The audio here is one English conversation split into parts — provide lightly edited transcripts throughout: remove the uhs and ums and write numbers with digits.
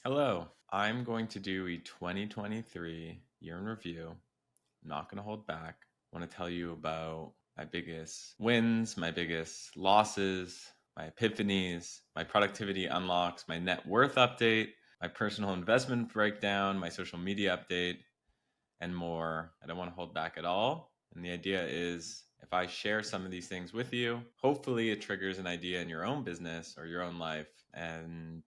Hello, I'm going to do a 2023 year in review. I'm not going to hold back. I want to tell you about my biggest wins, my biggest losses, my epiphanies, my productivity unlocks, my net worth update, my personal investment breakdown, my social media update, and more. I don't want to hold back at all. And the idea is if I share some of these things with you, hopefully it triggers an idea in your own business or your own life. And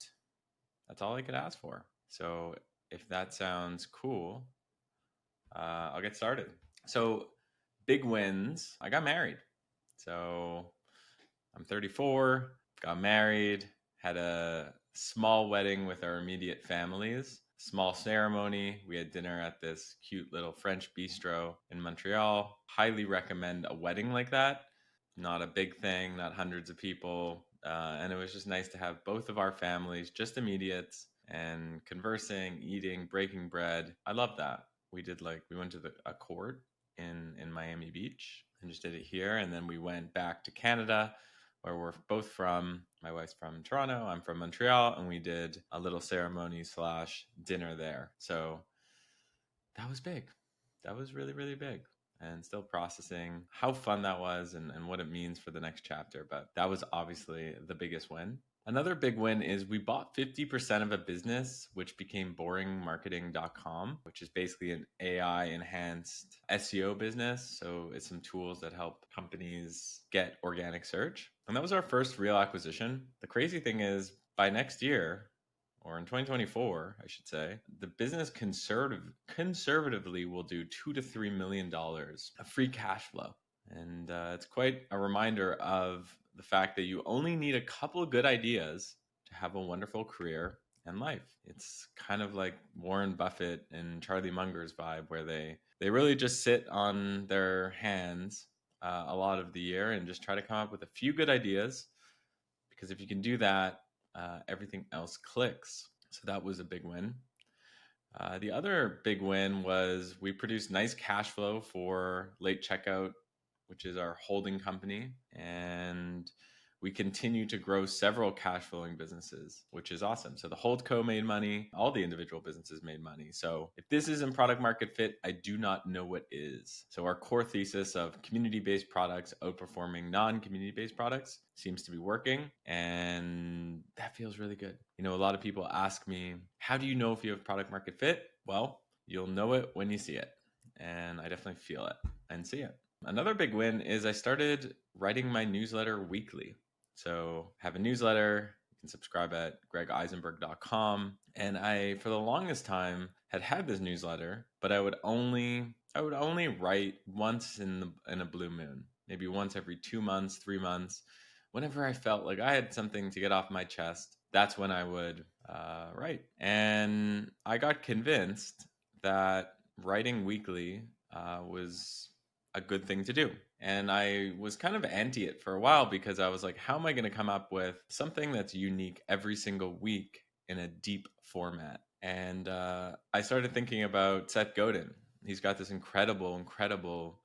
that's all I could ask for. So if that sounds cool, I'll get started. So big wins. I got married. So I'm 34, got married, had a small wedding with our immediate families, small ceremony. We had dinner at this cute little French bistro in Montreal. Highly recommend a wedding like that. Not a big thing, not hundreds of people. And it was just nice to have both of our families, just immediates, and conversing, eating, breaking bread. I love that. We went to a court in Miami Beach and just did it here. And then we went back to Canada where we're both from. My wife's from Toronto, I'm from Montreal, and we did a little ceremony / dinner there. So that was big. That was really, really big. And still processing how fun that was and what it means for the next chapter. But that was obviously the biggest win. Another big win is we bought 50% of a business which became boringmarketing.com, which is basically an AI enhanced SEO business. So it's some tools that help companies get organic search. And that was our first real acquisition. The crazy thing is by next year, or in 2024, I should say, the business conservatively will do $2 to $3 million of free cash flow. And it's quite a reminder of the fact that you only need a couple of good ideas to have a wonderful career and life. It's kind of like Warren Buffett and Charlie Munger's vibe, where they really just sit on their hands a lot of the year and just try to come up with a few good ideas. Because if you can do that, everything else clicks. So that was a big win. The other big win was we produced nice cash flow for Late Checkout, which is our holding company. And we continue to grow several cash flowing businesses, which is awesome. So the Holdco made money, all the individual businesses made money. So if this isn't product market fit, I do not know what is. So our core thesis of community-based products outperforming non-community based products seems to be working. And that feels really good. You know, a lot of people ask me, how do you know if you have product market fit? Well, you'll know it when you see it. And I definitely feel it and see it. Another big win is I started writing my newsletter weekly. So I have a newsletter. You can subscribe at gregisenberg.com. And I, for the longest time, had this newsletter, but I would only write once in a blue moon, maybe once every 2 months, 3 months. Whenever I felt like I had something to get off my chest, that's when I would write. And I got convinced that writing weekly was a good thing to do. And I was kind of anti it for a while because I was like, how am I going to come up with something that's unique every single week in a deep format? And I started thinking about Seth Godin. He's got this incredible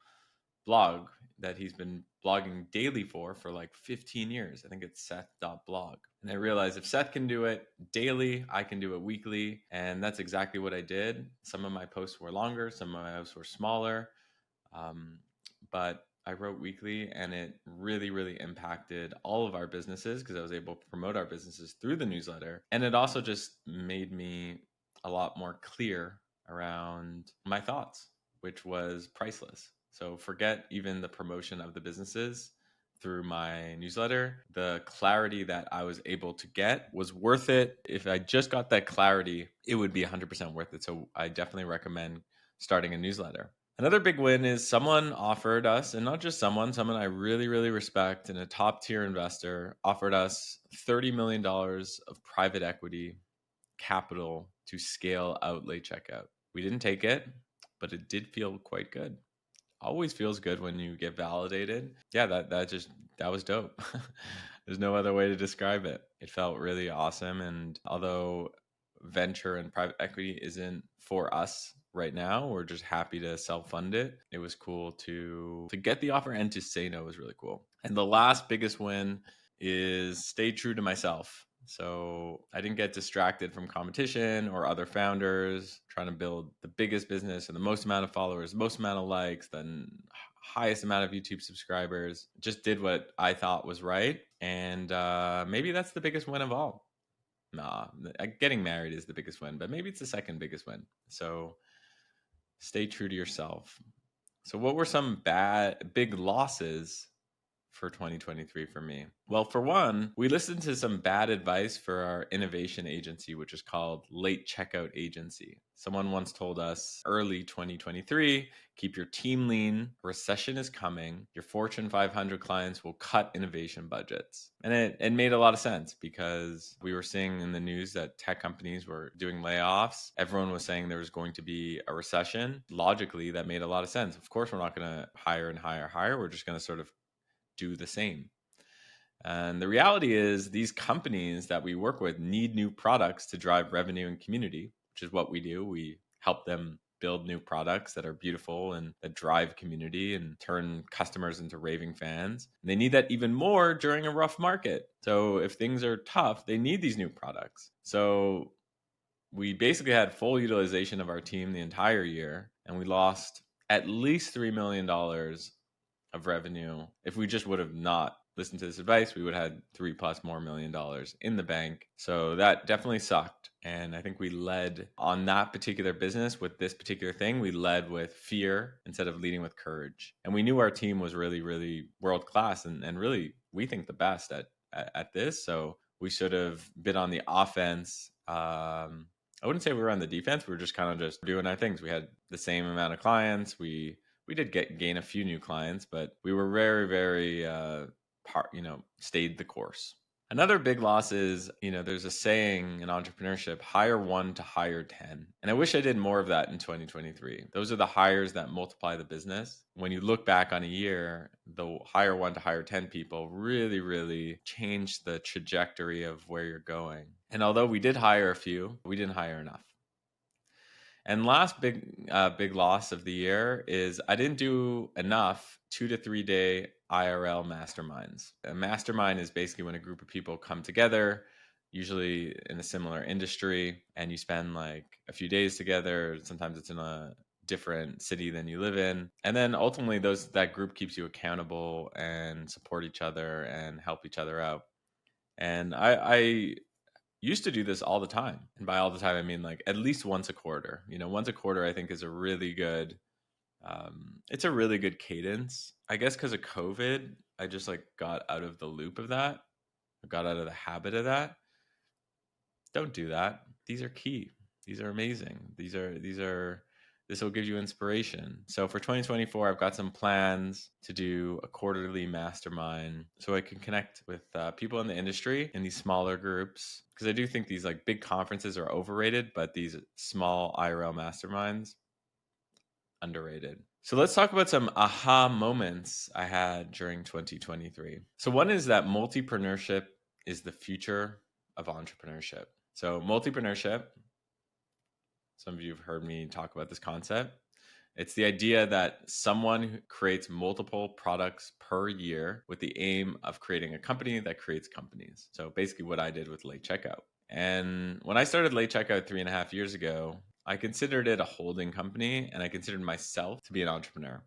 blog that he's been blogging daily for like 15 years. I think it's seth.blog. And I realized if Seth can do it daily, I can do it weekly. And that's exactly what I did. Some of my posts were longer, some of my posts were smaller. But I wrote weekly, and it really, really impacted all of our businesses because I was able to promote our businesses through the newsletter. And it also just made me a lot more clear around my thoughts, which was priceless. So forget even the promotion of the businesses through my newsletter. The clarity that I was able to get was worth it. If I just got that clarity, it would be 100% worth it. So I definitely recommend starting a newsletter. Another big win is someone offered us, and not just someone I really, really respect and a top tier investor offered us $30 million of private equity capital to scale out Late Checkout. We didn't take it, but it did feel quite good. Always feels good when you get validated. Yeah, that was dope. There's no other way to describe it. It felt really awesome. And although venture and private equity isn't for us right now, we're just happy to self-fund it. It was cool to get the offer and to say no was really cool. And the last biggest win is stay true to myself. So I didn't get distracted from competition or other founders trying to build the biggest business or the most amount of followers, most amount of likes, the highest amount of YouTube subscribers. Just did what I thought was right. And maybe that's the biggest win of all. Nah, getting married is the biggest win, but maybe it's the second biggest win. So stay true to yourself. So what were some big losses for 2023 for me? Well, for one, we listened to some bad advice for our innovation agency, which is called Late Checkout Agency. Someone once told us early 2023, keep your team lean, recession is coming, your Fortune 500 clients will cut innovation budgets. And it made a lot of sense because we were seeing in the news that tech companies were doing layoffs. Everyone was saying there was going to be a recession. Logically, that made a lot of sense. Of course, we're not going to hire and hire. We're just going to sort of do the same. And the reality is, these companies that we work with need new products to drive revenue and community, which is what we do. We help them build new products that are beautiful and that drive community and turn customers into raving fans. And they need that even more during a rough market. So if things are tough, they need these new products. So we basically had full utilization of our team the entire year, and we lost at least $3 million of revenue. If we just would have not listened to this advice, we would have had $3+ more million in the bank. So that definitely sucked. And I think we led on that particular business with this particular thing. We led with fear instead of leading with courage. And we knew our team was really, really world class and really, we think the best at this. So we should have been on the offense. I wouldn't say we were on the defense. We were just kind of just doing our things. We had the same amount of clients. We did gain a few new clients, but we were very, very, stayed the course. Another big loss is, there's a saying in entrepreneurship, hire 1 to hire 10. And I wish I did more of that in 2023. Those are the hires that multiply the business. When you look back on a year, the hire 1 to hire 10 people really, really changed the trajectory of where you're going. And although we did hire a few, we didn't hire enough. And last big loss of the year is I didn't do enough 2 to 3 day IRL masterminds. A mastermind is basically when a group of people come together, usually in a similar industry, and you spend like a few days together. Sometimes it's in a different city than you live in. And then ultimately that group keeps you accountable and support each other and help each other out. And I used to do this all the time. And by all the time, I mean like at least once a quarter. Once a quarter, I think is a really good, it's a really good cadence. I guess because of COVID, I just like got out of the loop of that. I got out of the habit of that. Don't do that. These are key. These are amazing. This will give you inspiration. So for 2024, I've got some plans to do a quarterly mastermind so I can connect with people in the industry in these smaller groups. Because I do think these like big conferences are overrated, but these small IRL masterminds, underrated. So let's talk about some aha moments I had during 2023. So one is that multipreneurship is the future of entrepreneurship. So multipreneurship, some of you have heard me talk about this concept. It's the idea that someone who creates multiple products per year with the aim of creating a company that creates companies. So basically what I did with Late Checkout. And when I started Late Checkout 3.5 years ago, I considered it a holding company and I considered myself to be an entrepreneur.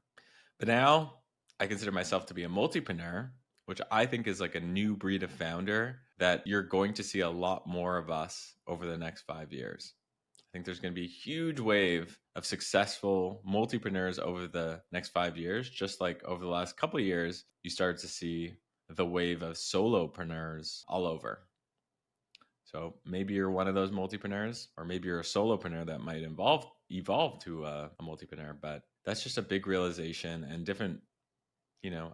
But now I consider myself to be a multipreneur, which I think is like a new breed of founder that you're going to see a lot more of us over the next 5 years. I think there's going to be a huge wave of successful multipreneurs over the next 5 years, just like over the last couple of years, you started to see the wave of solopreneurs all over. So maybe you're one of those multipreneurs, or maybe you're a solopreneur that might evolve to a multipreneur, but that's just a big realization and different,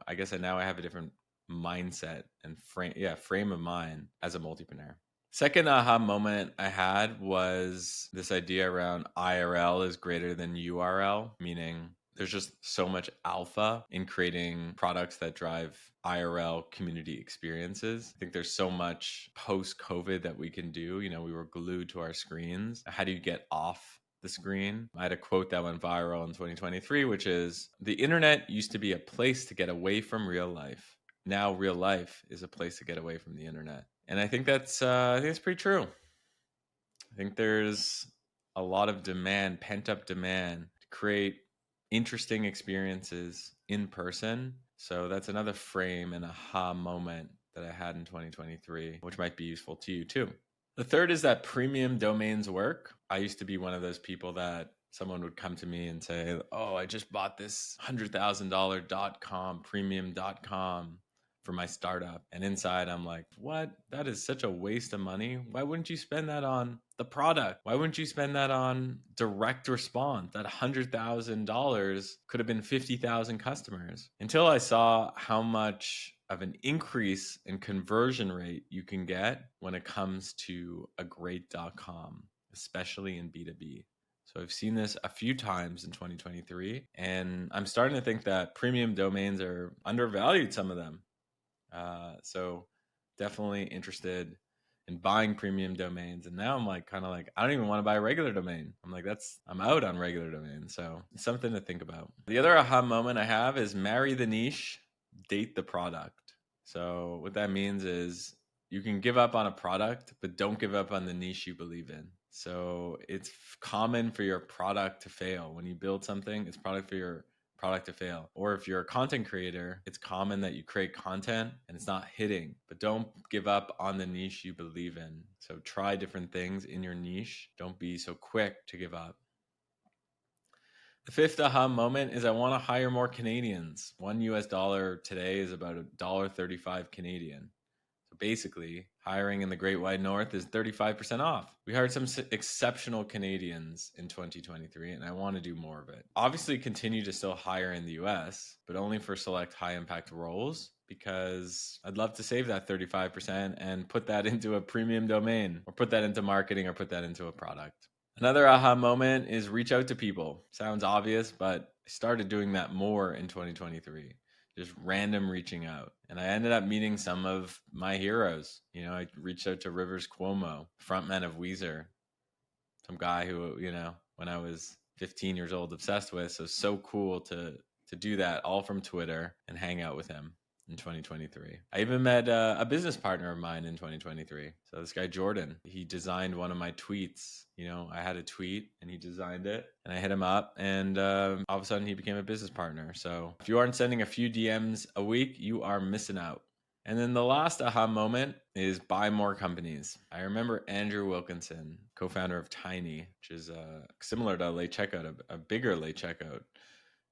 I guess now I have a different mindset and frame of mind as a multipreneur. Second aha moment I had was this idea around IRL is greater than URL, meaning there's just so much alpha in creating products that drive IRL community experiences. I think there's so much post-COVID that we can do. We were glued to our screens. How do you get off the screen? I had a quote that went viral in 2023, which is, the internet used to be a place to get away from real life. Now real life is a place to get away from the internet. And I think that's pretty true. I think there's a lot of demand, pent up demand to create interesting experiences in person. So that's another frame and aha moment that I had in 2023, which might be useful to you too. The third is that premium domains work. I used to be one of those people that someone would come to me and say, "Oh, I just bought this $100,000 .com premium .com for my startup." And inside I'm like, "What? That is such a waste of money. Why wouldn't you spend that on the product? Why wouldn't you spend that on direct response? That $100,000 could have been 50,000 customers." Until I saw how much of an increase in conversion rate you can get when it comes to a great .com, especially in B2B. So I've seen this a few times in 2023, and I'm starting to think that premium domains are undervalued, some of them. So definitely interested in buying premium domains. And now I'm like, kind of like, I don't even want to buy a regular domain. I'm like, I'm out on regular domains. So it's something to think about. The other aha moment I have is marry the niche, date the product. So what that means is you can give up on a product, but don't give up on the niche you believe in. So it's common for your product to fail. When you build something, it's product for your product to fail. Or if you're a content creator, it's common that you create content and it's not hitting, but don't give up on the niche you believe in. So try different things in your niche. Don't be so quick to give up. The fifth aha moment is I want to hire more Canadians. $1 today is about $1.35 Canadian. So basically, hiring in the Great Wide North is 35% off. We hired some exceptional Canadians in 2023, and I want to do more of it. Obviously, continue to still hire in the US, but only for select high impact roles, because I'd love to save that 35% and put that into a premium domain, or put that into marketing, or put that into a product. Another aha moment is reach out to people. Sounds obvious, but I started doing that more in 2023. Just random reaching out. And I ended up meeting some of my heroes. I reached out to Rivers Cuomo, frontman of Weezer, some guy who, when I was 15 years old, obsessed with. So cool to do that all from Twitter and hang out with him in 2023. I even met a business partner of mine in 2023. So this guy, Jordan, he designed one of my tweets. I had a tweet and he designed it, and I hit him up, and all of a sudden he became a business partner. So if you aren't sending a few DMs a week, you are missing out. And then the last aha moment is buy more companies. I remember Andrew Wilkinson, co-founder of Tiny, which is similar to Late Checkout, a bigger Late Checkout,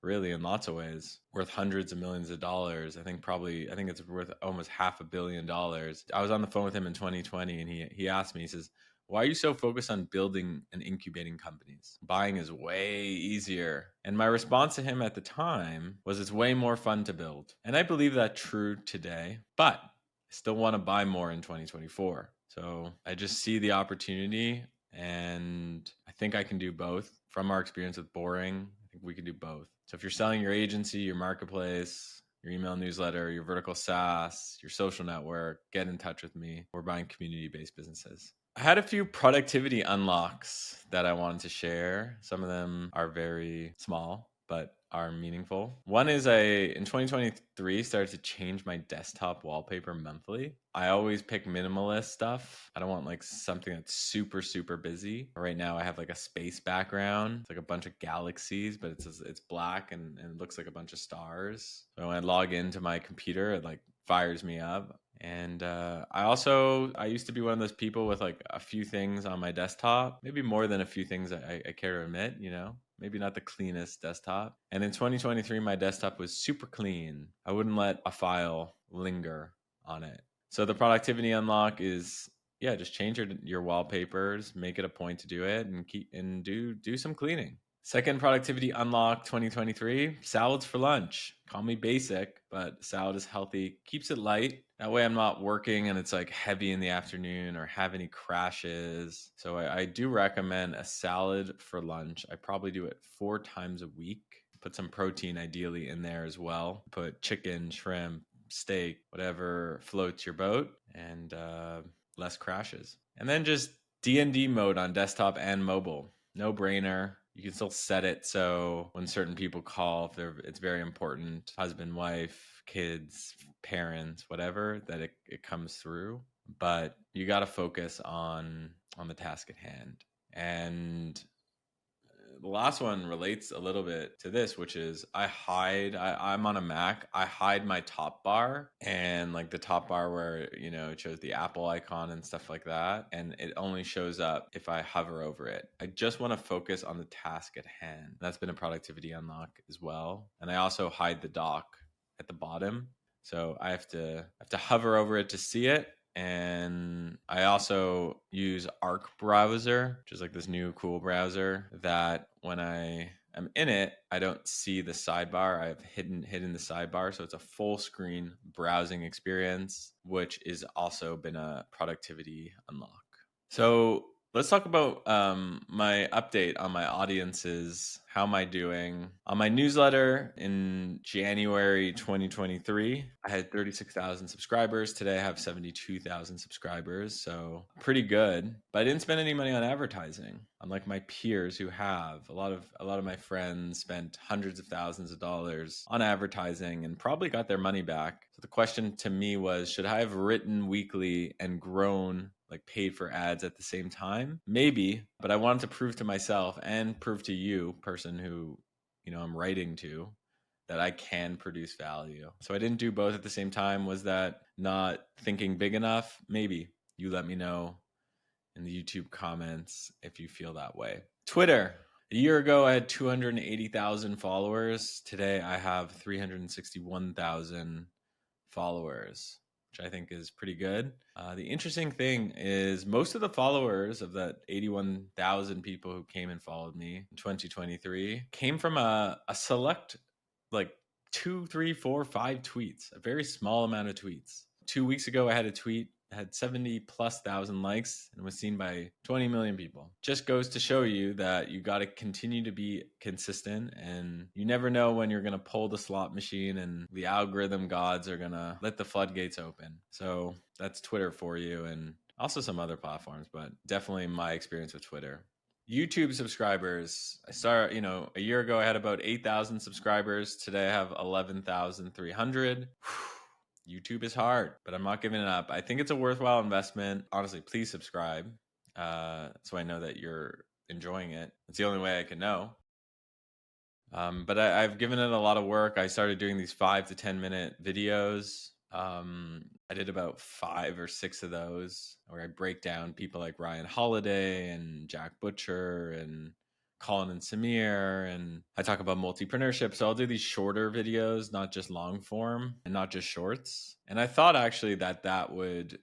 really, in lots of ways, worth hundreds of millions of dollars. I think it's worth almost $500 million. I was on the phone with him in 2020, and he asked me, he says, "Why are you so focused on building and incubating companies? Buying is way easier." And my response to him at the time was, it's way more fun to build. And I believe that true today, but I still want to buy more in 2024. So I just see the opportunity, and I think I can do both. From our experience with Boring, I think we can do both. So if you're selling your agency, your marketplace, your email newsletter, your vertical SaaS, your social network, get in touch with me. We're buying community-based businesses. I had a few productivity unlocks that I wanted to share. Some of them are very small, but are meaningful. One is in 2023, started to change my desktop wallpaper monthly. I always pick minimalist stuff. I don't want like something that's super, super busy. Right now I have like a space background. It's like a bunch of galaxies, but it's black and it looks like a bunch of stars. So when I log into my computer, it like fires me up. And I used to be one of those people with like a few things on my desktop, maybe more than a few things I care to admit, maybe not the cleanest desktop. And in 2023, my desktop was super clean. I wouldn't let a file linger on it. So the productivity unlock is, just change your wallpapers, make it a point to do it, and do some cleaning. Second productivity unlock 2023, salads for lunch. Call me basic, but salad is healthy, keeps it light. That way I'm not working and it's like heavy in the afternoon or have any crashes. So I do recommend a salad for lunch. I probably do it 4 times a week. Put some protein ideally in there as well. Put chicken, shrimp, steak, whatever floats your boat, and less crashes. And then just D&D mode on desktop and mobile. No brainer. You can still set it so when certain people call, if it's very important, husband, wife, kids, parents, whatever, that it comes through. but you got to focus on the task at hand. And the last one relates a little bit to this, which is I'm on a Mac. I hide my top bar, and like the top bar where, it shows the Apple icon and stuff like that. And it only shows up if I hover over it. I just want to focus on the task at hand. That's been a productivity unlock as well. And I also hide the dock at the bottom. So I have to hover over it to see it. And I also use Arc browser, which is like this new cool browser that when I am in it, I don't see the sidebar. I have hidden the sidebar. So it's a full screen browsing experience, which is also been a productivity unlock. So let's talk about my update on my audiences. How am I doing? On my newsletter in January 2023, I had 36,000 subscribers. Today I have 72,000 subscribers, so pretty good. But I didn't spend any money on advertising, unlike my peers who have. A lot of my friends spent hundreds of thousands of dollars on advertising and probably got their money back. So the question to me was, should I have written weekly and grown, like paid for ads at the same time? Maybe, but I wanted to prove to myself and prove to you, person who, I'm writing to, that I can produce value. So I didn't do both at the same time. Was that not thinking big enough? Maybe. You let me know in the YouTube comments if you feel that way. Twitter. A year ago, I had 280,000 followers. Today, I have 361,000 followers, which I think is pretty good. The interesting thing is most of the followers of that 81,000 people who came and followed me in 2023 came from a select, like 2, 3, 4, 5 tweets, a very small amount of tweets. 2 weeks ago, I had a tweet that had 70,000+ likes and was seen by 20 million people. Just goes to show you that you got to continue to be consistent, and you never know when you're going to pull the slot machine and the algorithm gods are going to let the floodgates open. So that's Twitter for you, and also some other platforms, but definitely my experience with Twitter. YouTube subscribers. I started, a year ago I had about 8,000 subscribers. Today I have 11,300. YouTube is hard, but I'm not giving it up. I think it's a worthwhile investment. Honestly, please subscribe, so I know that you're enjoying it. It's the only way I can know. But I've given it a lot of work. I started doing these 5 to 10 minute videos. I did about 5 or 6 of those where I break down people like Ryan Holiday and Jack Butcher and Colin and Samir, and I talk about multipreneurship. So I'll do these shorter videos, not just long form and not just shorts. And I thought actually that would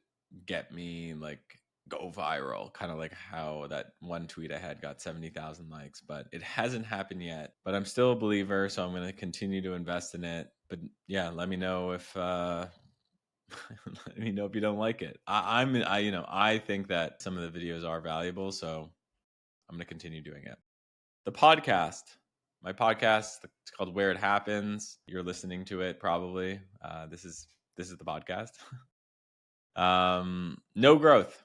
get me like go viral, kind of like how that one tweet I had got 70,000 likes, but it hasn't happened yet. But I'm still a believer, so I'm going to continue to invest in it. But yeah, let me know if let me know if you don't like it. I think that some of the videos are valuable, so I'm going to continue doing it. The podcast, my podcast, it's called Where It Happens. You're listening to it probably. This is the podcast. No growth.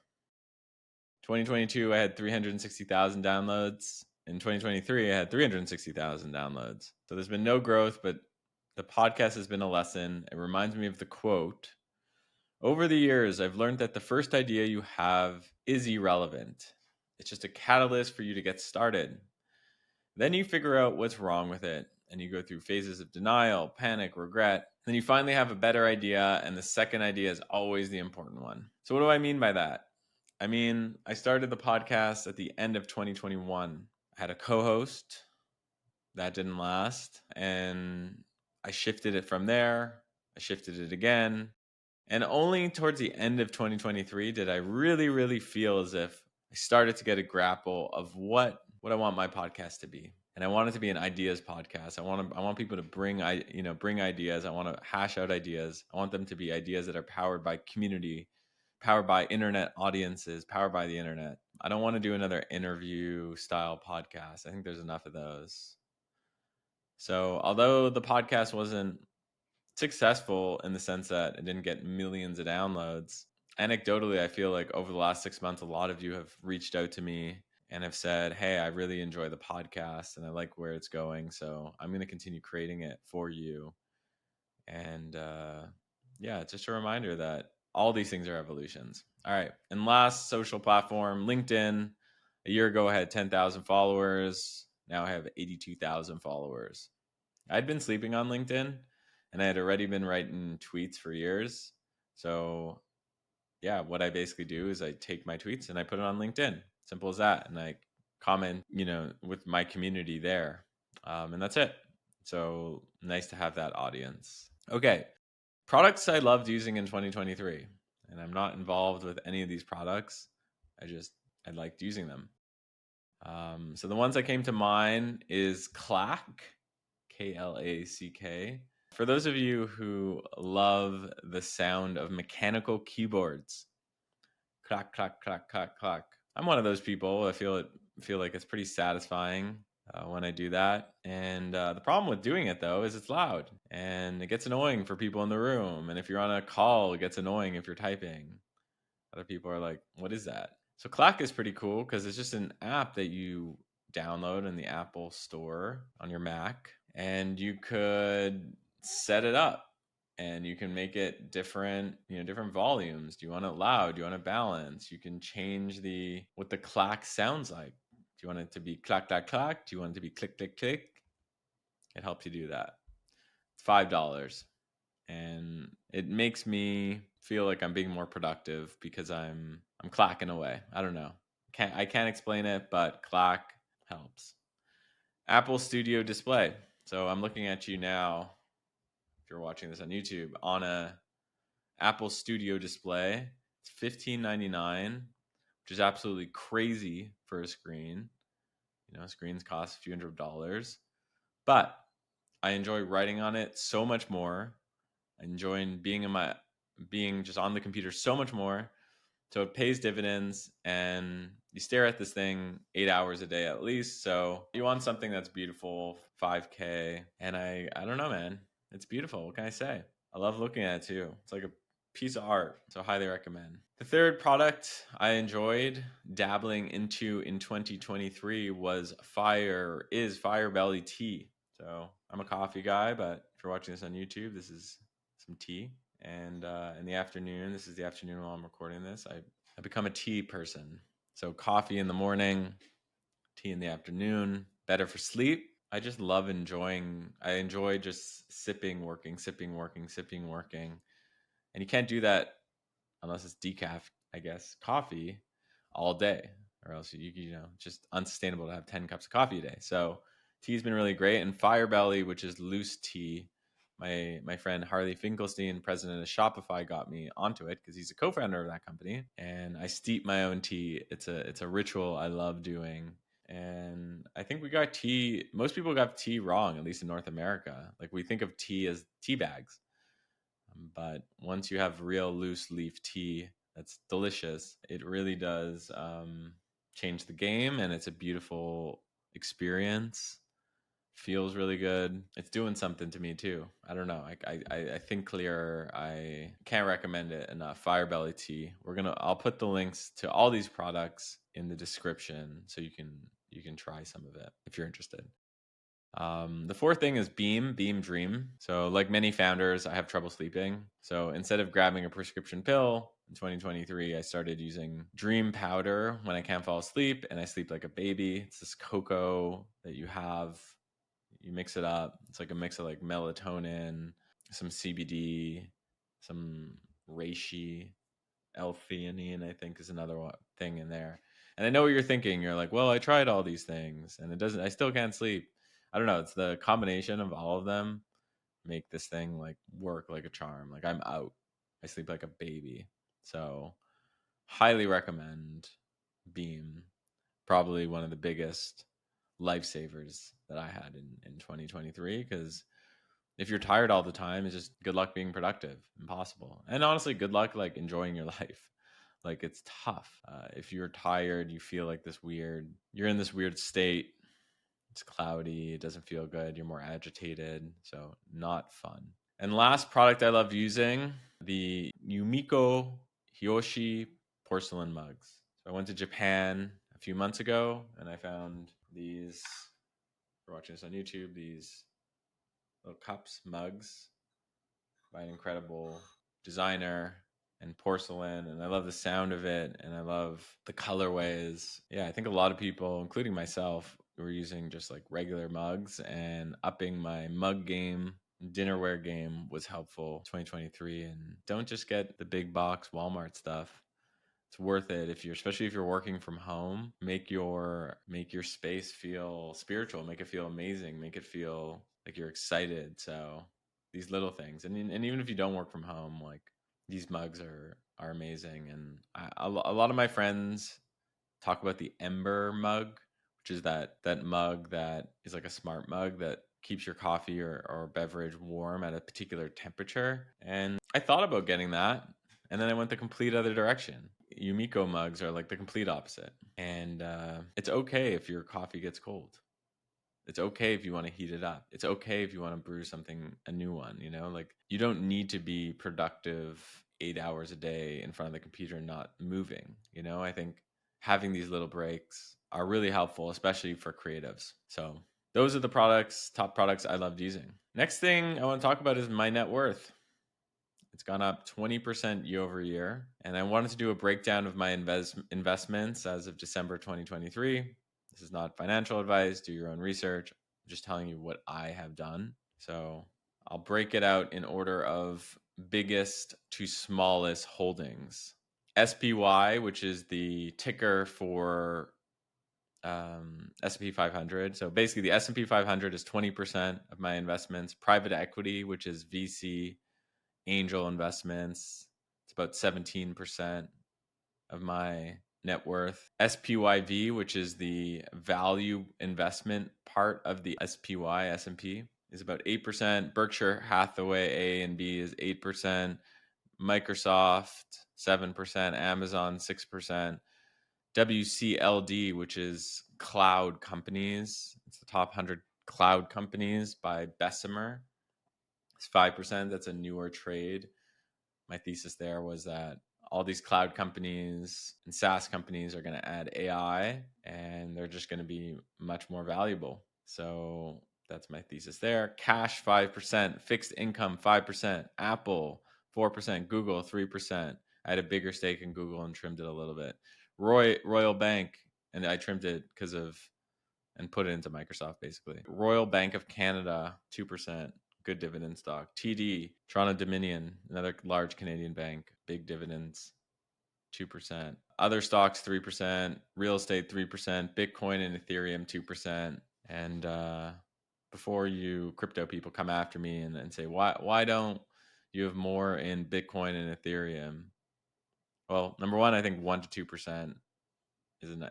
2022, I had 360,000 downloads. In 2023, I had 360,000 downloads. So there's been no growth, but the podcast has been a lesson. It reminds me of the quote. Over the years, I've learned that the first idea you have is irrelevant. It's just a catalyst for you to get started. Then you figure out what's wrong with it, and you go through phases of denial, panic, regret. Then you finally have a better idea, and the second idea is always the important one. So what do I mean by that? I mean, I started the podcast at the end of 2021. I had a co-host. That didn't last. And I shifted it from there. I shifted it again. And only towards the end of 2023 did I really, really feel as if I started to get a grapple of what I want my podcast to be. And I want it to be an ideas podcast. I want people to bring ideas. I want to hash out ideas. I want them to be ideas that are powered by community, powered by internet audiences, powered by the internet. I don't want to do another interview style podcast. I think there's enough of those. So although the podcast wasn't successful in the sense that it didn't get millions of downloads, anecdotally, I feel like over the last 6 months, a lot of you have reached out to me and have said, hey, I really enjoy the podcast and I like where it's going. So I'm going to continue creating it for you. And yeah, it's just a reminder that all these things are evolutions. All right. And last social platform, LinkedIn. A year ago, I had 10,000 followers. Now I have 82,000 followers. I'd been sleeping on LinkedIn and I had already been writing tweets for years. So, yeah, what I basically do is I take my tweets and I put it on LinkedIn. Simple as that. And I comment, with my community there. And that's it. So, nice to have that audience. Okay. Products I loved using in 2023. And I'm not involved with any of these products. I liked using them. So the ones that came to mind is Clack, Klack. For those of you who love the sound of mechanical keyboards, clack, clack, clack, clack, clack. I'm one of those people. I feel like it's pretty satisfying when I do that. And the problem with doing it though is it's loud and it gets annoying for people in the room. And if you're on a call, it gets annoying if you're typing. Other people are like, "What is that?" So Clack is pretty cool because it's just an app that you download in the Apple Store on your Mac, and you could set it up and you can make it different, different volumes. Do you want it loud? Do you want it balanced? You can change what the clack sounds like. Do you want it to be clack, clack, clack? Do you want it to be click, click, click? It helps you do that. It's $5. And it makes me feel like I'm being more productive because I'm clacking away. I don't know. I can't explain it, but clack helps. Apple Studio Display. So I'm looking at you now, if you're watching this on YouTube, on a Apple Studio Display. It's $15.99, which is absolutely crazy for a screen. Screens cost a few $100s, but I enjoy writing on it so much more. Enjoying being just on the computer so much more. So it pays dividends, and you stare at this thing 8 hours a day at least. So you want something that's beautiful, 5K, and I don't know, man. It's beautiful. What can I say? I love looking at it too. It's like a piece of art. So highly recommend. The third product I enjoyed dabbling into in 2023 was Fire Belly tea. So I'm a coffee guy, but if you're watching this on YouTube, this is some tea. And in the afternoon, this is the afternoon while I'm recording this, I become a tea person. So coffee in the morning, tea in the afternoon, better for sleep. I just love I enjoy just sipping, working, sipping, working, sipping, working. And you can't do that unless it's decaf, I guess, coffee all day, or else just unsustainable to have 10 cups of coffee a day. So tea's been really great. And Fire Belly, which is loose tea, my friend Harley Finkelstein, president of Shopify, got me onto it because he's a co-founder of that company. And I steep my own tea. It's a ritual I love doing. And I think we got tea. Most people got tea wrong, at least in North America. Like we think of tea as tea bags. But once you have real loose leaf tea that's delicious, it really does change the game, and it's a beautiful experience. Feels really good. It's doing something to me too. I don't know. I think clearer. I can't recommend it enough. Fire Belly tea. I'll put the links to all these products in the description so you can try some of it if you're interested. The fourth thing is Beam Dream. So like many founders, I have trouble sleeping. So instead of grabbing a prescription pill in 2023, I started using Dream powder when I can't fall asleep, and I sleep like a baby. It's this cocoa that you mix it up. It's like a mix of like melatonin, some CBD, some reishi, L-theanine, I think is another thing in there. And I know what you're thinking. You're like, well, I tried all these things and I still can't sleep. I don't know. It's the combination of all of them make this thing like work like a charm. Like I'm out. I sleep like a baby. So highly recommend Beam. Probably one of the biggest lifesavers that I had in 2023, because if you're tired all the time, it's just good luck being productive. Impossible. And honestly, good luck like enjoying your life. Like it's tough. If you're tired, you feel like you're in this weird state. It's cloudy. It doesn't feel good. You're more agitated. So not fun. And last product I love using, the Yumiko Hiyoshi porcelain mugs. So I went to Japan a few months ago and I found these, if you're watching this on YouTube, these little cups, mugs by an incredible designer. and porcelain, and I love the sound of it, and I love the colorways. Yeah, I think a lot of people, including myself, were using just like regular mugs, and upping my mug game, dinnerware game was helpful 2023. And don't just get the big box Walmart stuff. It's worth it if you're, especially if you're working from home. Make your space feel spiritual, make it feel amazing, make it feel like you're excited. So these little things, and even if you don't work from home, like these mugs are amazing. And a lot of my friends talk about the Ember mug, which is that mug that is like a smart mug that keeps your coffee or beverage warm at a particular temperature. And I thought about getting that, and then I went the complete other direction. Yumiko mugs are like the complete opposite. And it's okay if your coffee gets cold. It's okay if you want to heat it up. It's okay if you want to brew something, a new one, like you don't need to be productive 8 hours a day in front of the computer, not moving. I think having these little breaks are really helpful, especially for creatives. So those are the top products I loved using. Next thing I want to talk about is my net worth. It's gone up 20% year over year. And I wanted to do a breakdown of my investments as of December 2023. This is not financial advice. Do your own research. I'm just telling you what I have done. So I'll break it out in order of biggest to smallest holdings. SPY, which is the ticker for S&P 500. So basically the S&P 500 is 20% of my investments. Private equity, which is VC angel investments, it's about 17% of my net worth. SPYV, which is the value investment part of the SPY S&P, is about 8%. Berkshire Hathaway A and B is 8%. Microsoft 7%. Amazon 6%. WCLD, which is cloud companies, it's the top 100 cloud companies by Bessemer. It's 5%. That's a newer trade. My thesis there was that all these cloud companies and SaaS companies are going to add AI, and they're just going to be much more valuable. So that's my thesis there. Cash 5%, fixed income 5%, Apple 4%, Google 3%. I had a bigger stake in Google and trimmed it a little bit. Royal Bank, and I trimmed it and put it into Microsoft basically. Royal Bank of Canada 2%. Good dividend stock. TD, Toronto Dominion, another large Canadian bank, big dividends, 2%. Other stocks, 3%. Real estate, 3%. Bitcoin and Ethereum, 2%. And before you crypto people come after me and say, why don't you have more in Bitcoin and Ethereum? Well, number one, I think 1% to 2%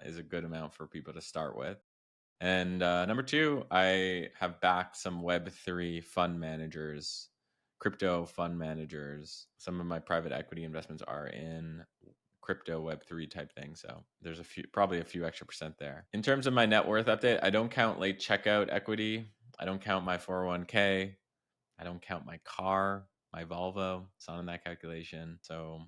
is a good amount for people to start with. And number two, I have backed some Web3 fund managers, crypto fund managers. Some of my private equity investments are in crypto Web3 type thing. So there's probably a few extra percent there. In terms of my net worth update, I don't count late checkout equity. I don't count my 401k. I don't count my car, my Volvo. It's not in that calculation. So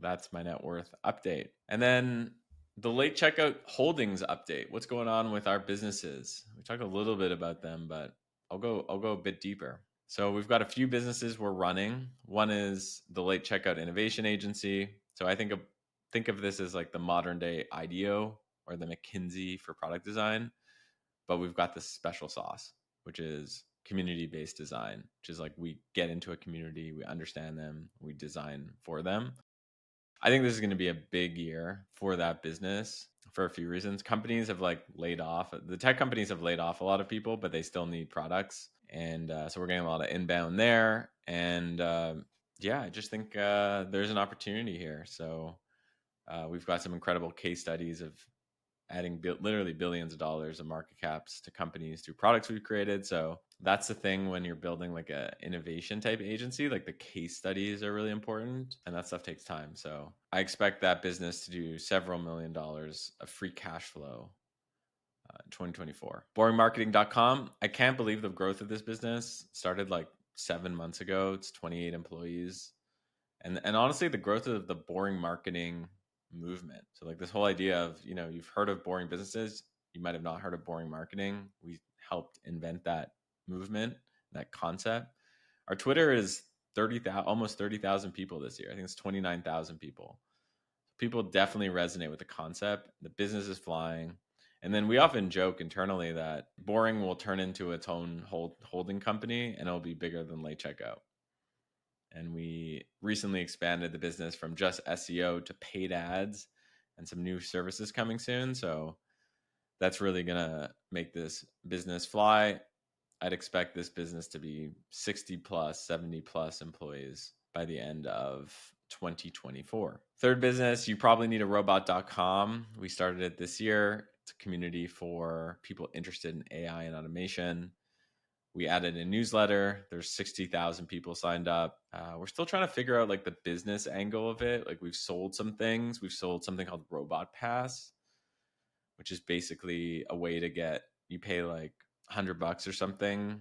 that's my net worth update. And then the late checkout holdings update. What's going on with our businesses? We talked a little bit about them, but I'll go a bit deeper. So we've got a few businesses we're running. One is the late checkout innovation agency. So I think of this as like the modern day IDEO or the McKinsey for product design, but we've got this special sauce, which is community-based design, which is like we get into a community, we understand them, we design for them. I think this is going to be a big year for that business for a few reasons. Companies have laid off. The tech companies have laid off a lot of people, but they still need products. And so we're getting a lot of inbound there. And yeah, I just think there's an opportunity here. So we've got some incredible case studies of adding literally billions of dollars of market caps to companies through products we've created. So that's the thing when you're building like a innovation type agency, like the case studies are really important, and that stuff takes time. So I expect that business to do several $1,000,000 of free cash flow in 2024. Boringmarketing.com. I can't believe the growth of this business. Started like 7 months ago. It's 28 employees. And honestly, the growth of the boring marketing movement. So like this whole idea of, you've heard of boring businesses, you might have not heard of boring marketing. We helped invent that movement, that concept. Our Twitter is 30,000, almost 30,000 people this year. I think it's 29,000 people. People definitely resonate with the concept. The business is flying. And then we often joke internally that Boring will turn into its own holding company and it'll be bigger than Late Checkout. And we recently expanded the business from just SEO to paid ads and some new services coming soon. So that's really going to make this business fly. I'd expect this business to be 60 plus, 70 plus employees by the end of 2024. Third business, you probably need a robot.com. We started it this year. It's a community for people interested in AI and automation. We added a newsletter. There's 60,000 people signed up. We're still trying to figure out like the business angle of it. Like we've sold some things. We've sold something called Robot Pass, which is basically a way to get, you pay like $100 or something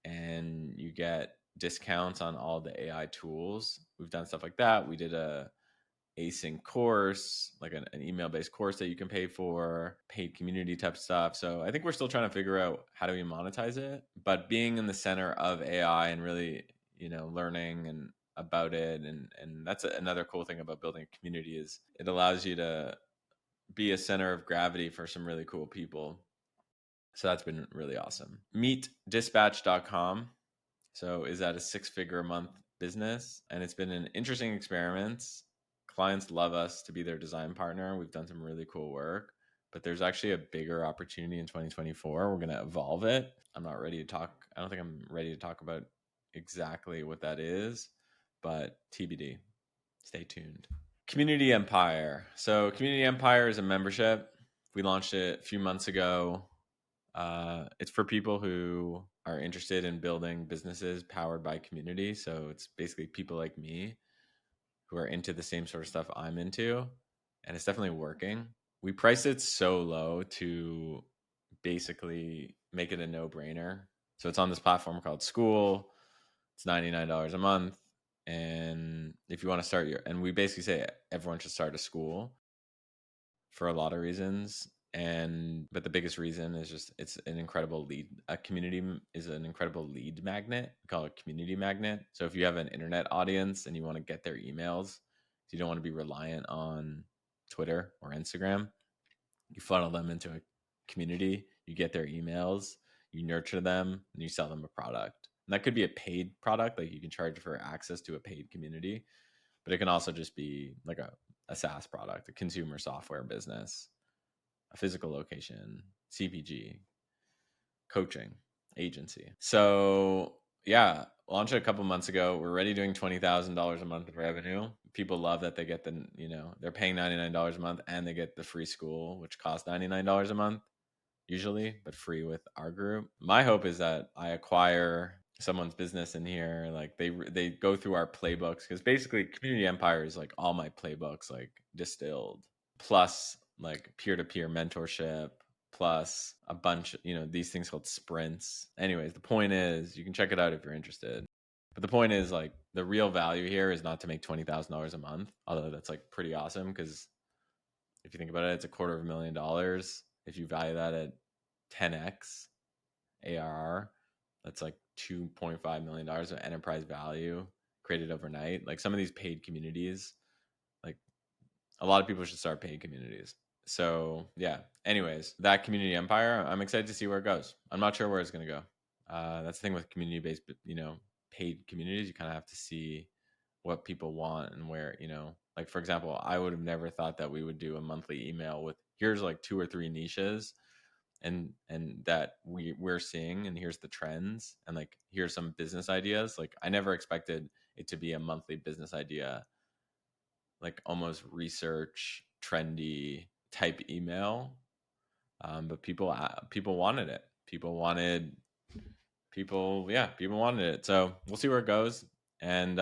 and you get discounts on all the AI tools. We've done stuff like that. We did a async course, like an email-based course that you can pay for, paid community type stuff. So I think we're still trying to figure out how do we monetize it. But being in the center of AI and really, learning and about it, and that's another cool thing about building a community is it allows you to be a center of gravity for some really cool people. So that's been really awesome. MeetDispatch.com. So is that a 6-figure a month business? And it's been an interesting experiment. Clients love us to be their design partner. We've done some really cool work, but there's actually a bigger opportunity in 2024. We're going to evolve it. I don't think I'm ready to talk about exactly what that is, but TBD. Stay tuned. Community Empire. So Community Empire is a membership. We launched it a few months ago. It's for people who are interested in building businesses powered by community. So it's basically people like me who are into the same sort of stuff I'm into, and it's definitely working. We priced it so low to basically make it a no-brainer. So it's on this platform called School. It's $99 a month. And if you want to start and we basically say everyone should start a school for a lot of reasons. But the biggest reason is just it's an incredible lead. A community is an incredible lead magnet. We call it a community magnet. So if you have an internet audience and you want to get their emails, so you don't want to be reliant on Twitter or Instagram, you funnel them into a community, you get their emails, you nurture them, and you sell them a product. And that could be a paid product, like you can charge for access to a paid community, but it can also just be like a SaaS product, a consumer software business, a physical location, CPG, coaching, agency. So yeah, launched it a couple months ago. We're already doing $20,000 a month of revenue. People love that they get they're paying $99 a month and they get the free school, which costs $99 a month usually, but free with our group. My hope is that I acquire someone's business in here, like they go through our playbooks, because basically Community Empire is like all my playbooks like distilled, plus like peer-to-peer mentorship, plus a bunch these things called sprints. Anyways, the point is you can check it out if you're interested, but the point is like the real value here is not to make $20,000 a month, although that's like pretty awesome, because if you think about it, it's $250,000. If you value that at 10x ARR, that's like $2.5 million of enterprise value created overnight. Like some of these paid communities, like a lot of people should start paid communities. So yeah, anyways, that Community Empire, I'm excited to see where it goes. I'm not sure where it's going to go. That's the thing with community-based, paid communities. You kind of have to see what people want and where, like for example, I would have never thought that we would do a monthly email with here's like 2 or 3 niches and that we're seeing, and here's the trends, and like here's some business ideas. Like I never expected it to be a monthly business idea, like almost research trendy type email. But people wanted it. People wanted it. So we'll see where it goes. And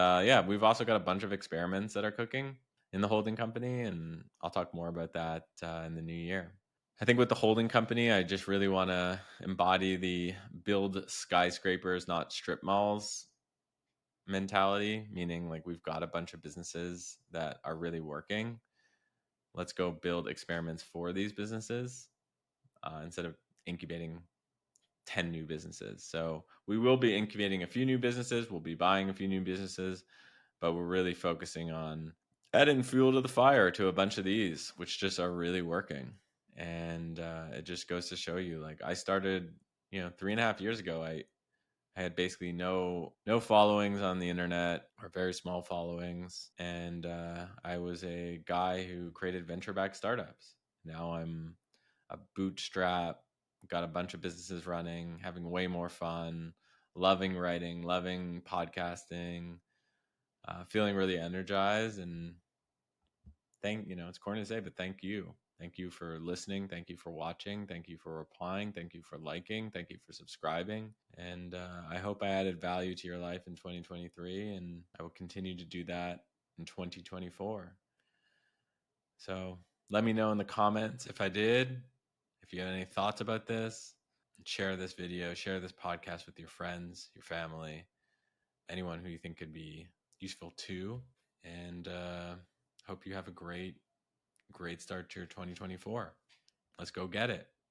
we've also got a bunch of experiments that are cooking in the holding company, and I'll talk more about that in the new year. I think with the holding company, I just really want to embody the build skyscrapers, not strip malls mentality, meaning like we've got a bunch of businesses that are really working. Let's go build experiments for these businesses instead of incubating 10 new businesses. So we will be incubating a few new businesses. We'll be buying a few new businesses, but we're really focusing on adding fuel to the fire to a bunch of these, which just are really working. And it just goes to show you, like, I started, 3.5 years ago. I had basically no followings on the internet, or very small followings, and I was a guy who created venture-backed startups. Now I'm a bootstrap, got a bunch of businesses running, having way more fun, loving writing, loving podcasting, feeling really energized. And it's corny to say, but thank you. Thank you for listening. Thank you for watching. Thank you for replying. Thank you for liking. Thank you for subscribing. And I hope I added value to your life in 2023, and I will continue to do that in 2024. So let me know in the comments if I did, if you have any thoughts about this. Share this video, share this podcast with your friends, your family, anyone who you think could be useful too. And hope you have a great start to your 2024. Let's go get it.